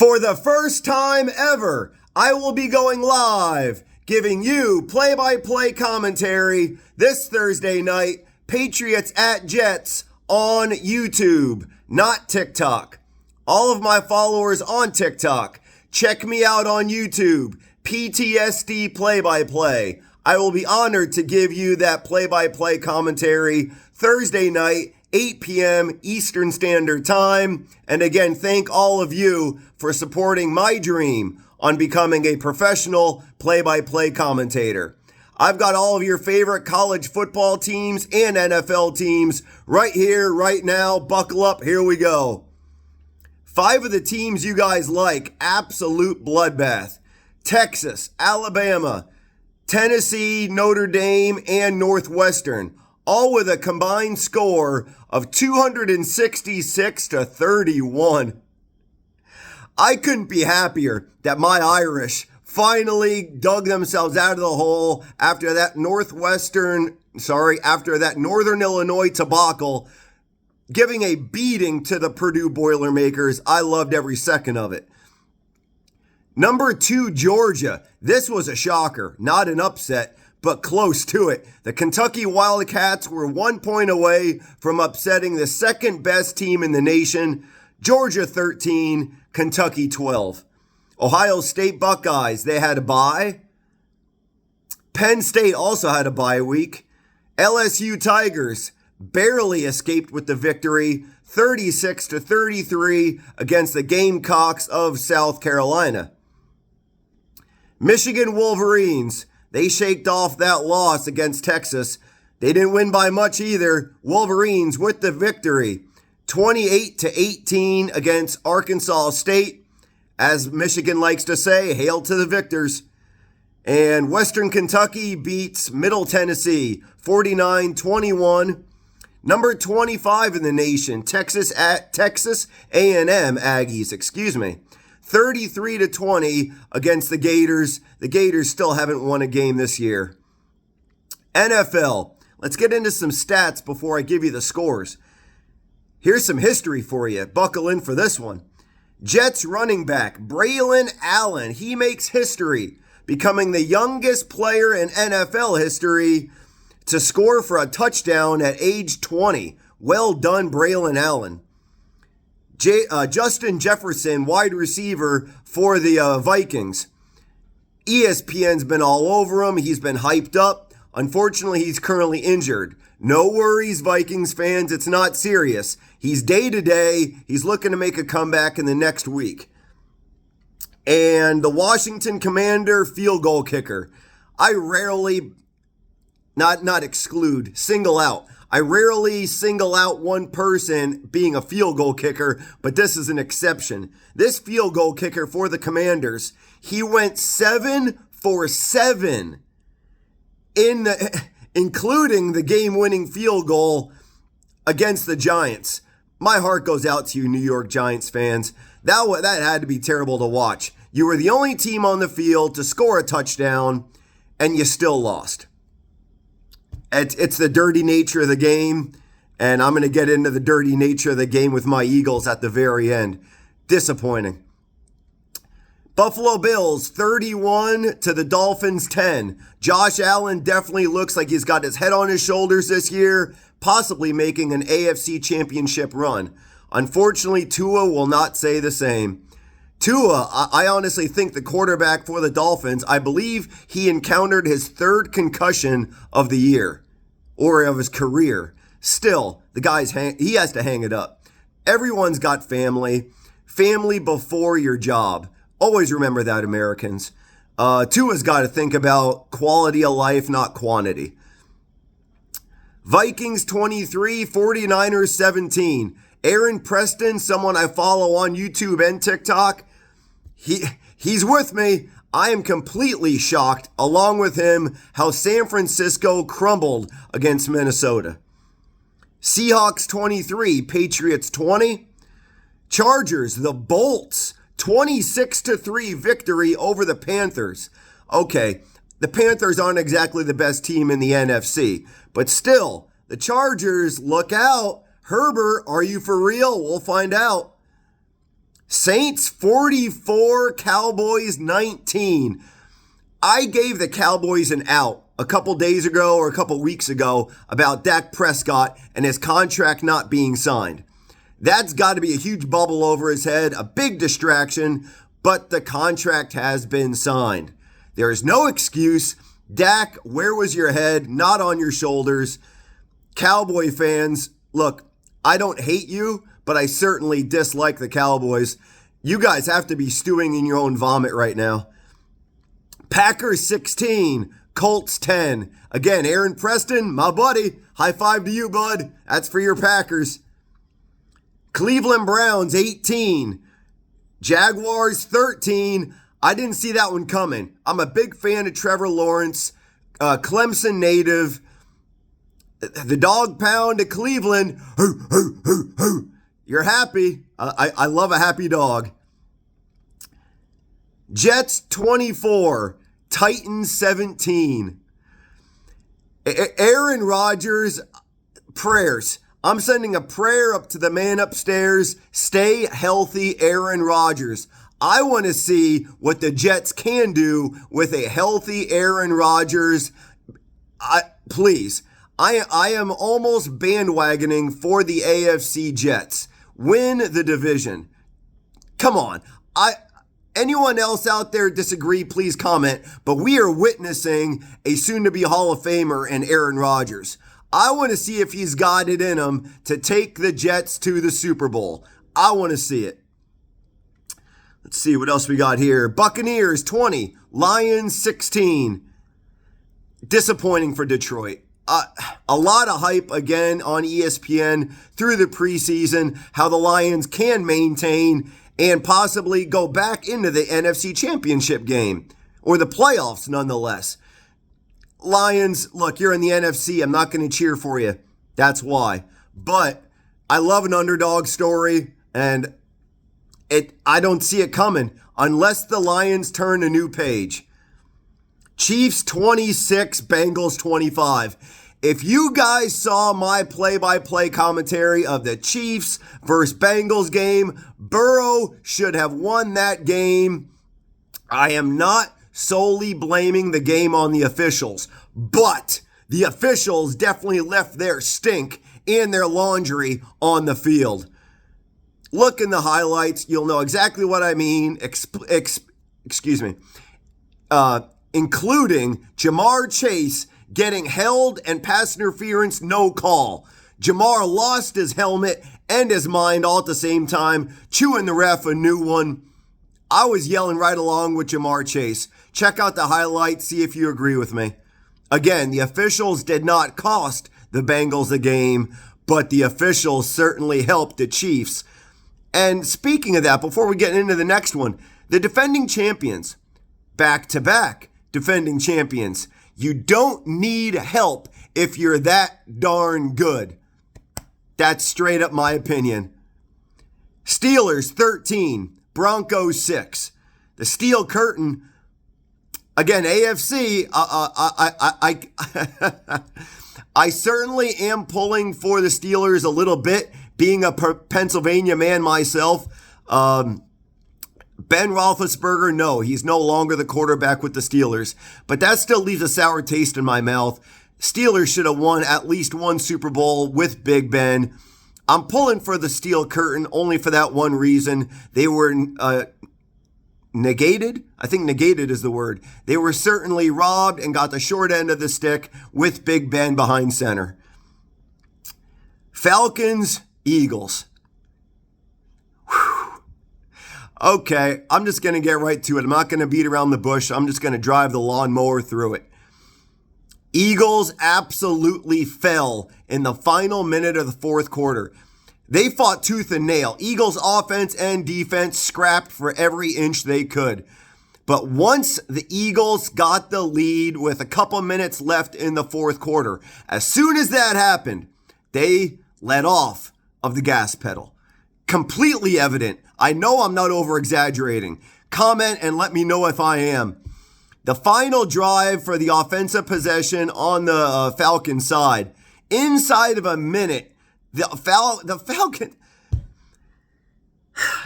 For the first time ever, I will be going live, giving you play-by-play commentary this Thursday night, Patriots at Jets on YouTube, not TikTok. All of my followers on TikTok, check me out on YouTube, PTSD play-by-play. I will be honored to give you that play-by-play commentary Thursday night, 8 p.m. Eastern Standard Time. And again, thank all of you for supporting my dream on becoming a professional play-by-play commentator. I've got all of your favorite college football teams and NFL teams right here, right now. Buckle up, here we go. 5 of the teams you guys like, absolute bloodbath. Texas, Alabama, Tennessee, Notre Dame, and Northwestern, all with a combined score of 266-31. I couldn't be happier that my Irish finally dug themselves out of the hole after that Northern Illinois debacle, giving a beating to the Purdue Boilermakers. I loved every second of it. Number 2, Georgia. This was a shocker, not an upset, but close to it. The Kentucky Wildcats were 1 point away from upsetting the second best team in the nation. Georgia 13, Kentucky 12. Ohio State Buckeyes, they had a bye. Penn State also had a bye week. LSU Tigers barely escaped with the victory, 36-33 against the Gamecocks of South Carolina. Michigan Wolverines, they shaked off that loss against Texas. They didn't win by much either. Wolverines with the victory, 28-18 against Arkansas State. As Michigan likes to say, hail to the victors. And Western Kentucky beats Middle Tennessee, 49-21. Number 25 in the nation, Texas A&M Aggies, 33-20 against the Gators. The Gators still haven't won a game this year. NFL. Let's get into some stats before I give you the scores. Here's some history for you. Buckle in for this one. Jets running back Braylon Allen. He makes history, becoming the youngest player in NFL history to score for a touchdown at age 20. Well done, Braylon Allen. Justin Jefferson, wide receiver for the Vikings. ESPN's been all over him. He's been hyped up. Unfortunately, he's currently injured. No worries, Vikings fans. It's not serious. He's day-to-day. He's looking to make a comeback in the next week. And the Washington Commander field goal kicker. I rarely, single out. I rarely single out one person being a field goal kicker, but this is an exception. This field goal kicker for the Commanders, he went 7 for 7 including the game-winning field goal against the Giants. My heart goes out to you, New York Giants fans. That had to be terrible to watch. You were the only team on the field to score a touchdown, and you still lost. It's the dirty nature of the game, and I'm going to get into the dirty nature of the game with my Eagles at the very end. Disappointing. Buffalo Bills 31 to the Dolphins 10. Josh Allen definitely looks like he's got his head on his shoulders this year, possibly making an AFC championship run. Unfortunately, Tua will not say the same. Tua, I honestly think the quarterback for the Dolphins, I believe he encountered his 3rd concussion of the year or of his career. Still, the guy's he has to hang it up. Everyone's got family. Family before your job. Always remember that, Americans. Tua's got to think about quality of life, not quantity. Vikings 23, 49ers 17. Aaron Preston, someone I follow on YouTube and TikTok, he's with me. I am completely shocked, along with him, how San Francisco crumbled against Minnesota. Seahawks 23, Patriots 20. Chargers, the Bolts, 26-3 victory over the Panthers. Okay, the Panthers aren't exactly the best team in the NFC, but still, the Chargers, look out. Herbert, are you for real? We'll find out. Saints 44, Cowboys 19. I gave the Cowboys an out a couple days ago or a couple weeks ago about Dak Prescott and his contract not being signed. That's got to be a huge bubble over his head, a big distraction, but the contract has been signed. There is no excuse. Dak, where was your head? Not on your shoulders. Cowboy fans, look, I don't hate you, but I certainly dislike the Cowboys. You guys have to be stewing in your own vomit right now. Packers 16, Colts 10. Again, Aaron Preston, my buddy. High five to you, bud. That's for your Packers. Cleveland Browns 18, Jaguars 13. I didn't see that one coming. I'm a big fan of Trevor Lawrence, Clemson native. The dog pound of Cleveland. Hoo, hoo, hoo, hoo. You're happy. I love a happy dog. Jets 24, Titans 17. Aaron Rodgers, prayers. I'm sending a prayer up to the man upstairs. Stay healthy, Aaron Rodgers. I want to see what the Jets can do with a healthy Aaron Rodgers. Please. I am almost bandwagoning for the AFC Jets. Win the division. Come on. Anyone else out there disagree, please comment. But we are witnessing a soon-to-be Hall of Famer in Aaron Rodgers. I want to see if he's got it in him to take the Jets to the Super Bowl. I want to see it. Let's see what else we got here. Buccaneers 20, Lions 16. Disappointing for Detroit. A lot of hype again on ESPN through the preseason, how the Lions can maintain and possibly go back into the NFC Championship game, or the playoffs nonetheless. Lions, look, you're in the NFC. I'm not going to cheer for you. That's why. But I love an underdog story, and I don't see it coming unless the Lions turn a new page. Chiefs 26, Bengals 25. If you guys saw my play-by-play commentary of the Chiefs versus Bengals game, Burrow should have won that game. I am not solely blaming the game on the officials, but the officials definitely left their stink and their laundry on the field. Look in the highlights. You'll know exactly what I mean. Including Jamar Chase getting held and pass interference, no call. Jamar lost his helmet and his mind all at the same time, chewing the ref a new one. I was yelling right along with Jamar Chase. Check out the highlights, see if you agree with me. Again, the officials did not cost the Bengals the game, but the officials certainly helped the Chiefs. And speaking of that, before we get into the next one, the defending champions, back-to-back defending champions. You don't need help if you're that darn good. That's straight up my opinion. Steelers 13, Broncos 6. The Steel Curtain, again, AFC, I certainly am pulling for the Steelers a little bit, being a Pennsylvania man myself. Ben Roethlisberger, no, he's no longer the quarterback with the Steelers, but that still leaves a sour taste in my mouth. Steelers should have won at least one Super Bowl with Big Ben. I'm pulling for the Steel Curtain only for that one reason. They were negated. I think negated is the word. They were certainly robbed and got the short end of the stick with Big Ben behind center. Falcons, Eagles. Okay, I'm just going to get right to it. I'm not going to beat around the bush. I'm just going to drive the lawnmower through it. Eagles absolutely fell in the final minute of the fourth quarter. They fought tooth and nail. Eagles offense and defense scrapped for every inch they could. But once the Eagles got the lead with a couple minutes left in the fourth quarter, as soon as that happened, they let off of the gas pedal. Completely evident. I know I'm not over-exaggerating. Comment and let me know if I am. The final drive for the offensive possession on the Falcon side, inside of a minute, the Falcon...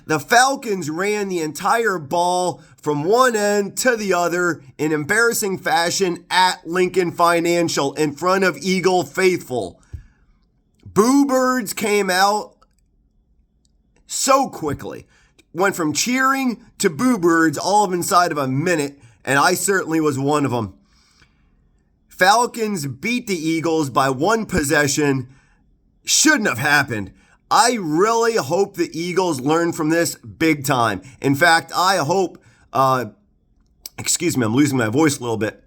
The Falcons ran the entire ball from one end to the other in embarrassing fashion at Lincoln Financial in front of Eagle faithful. Boo Birds came out so quickly. Went from cheering to Boo Birds all of inside of a minute, and I certainly was one of them. Falcons beat the Eagles by one possession. Shouldn't have happened. I really hope the Eagles learn from this big time. In fact, I hope, excuse me, I'm losing my voice a little bit.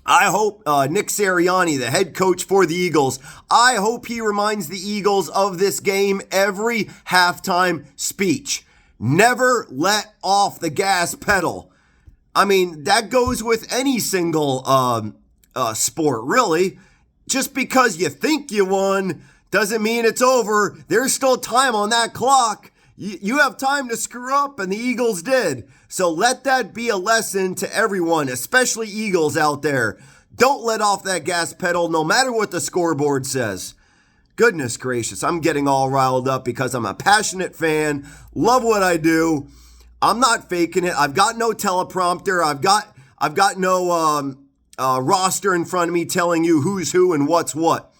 I hope Nick Sirianni, the head coach for the Eagles, I hope he reminds the Eagles of this game every halftime speech. Never let off the gas pedal. I mean, that goes with any single sport, really. Just because you think you won doesn't mean it's over. There's still time on that clock. You have time to screw up, and the Eagles did. So let that be a lesson to everyone, especially Eagles out there. Don't let off that gas pedal no matter what the scoreboard says. Goodness gracious, I'm getting all riled up because I'm a passionate fan, love what I do. I'm not faking it. I've got no teleprompter. I've got no roster in front of me telling you who's who and what's what.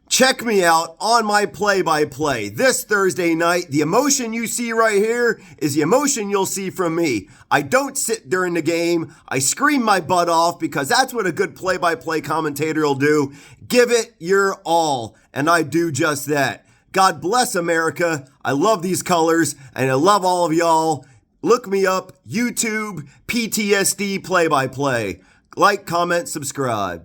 Check me out on my play-by-play this Thursday night. The emotion you see right here is the emotion you'll see from me. I don't sit during the game. I scream my butt off because that's what a good play-by-play commentator will do. Give it your all, and I do just that. God bless America. I love these colors, and I love all of y'all. Look me up, YouTube, PTSD play-by-play. Like, comment, subscribe.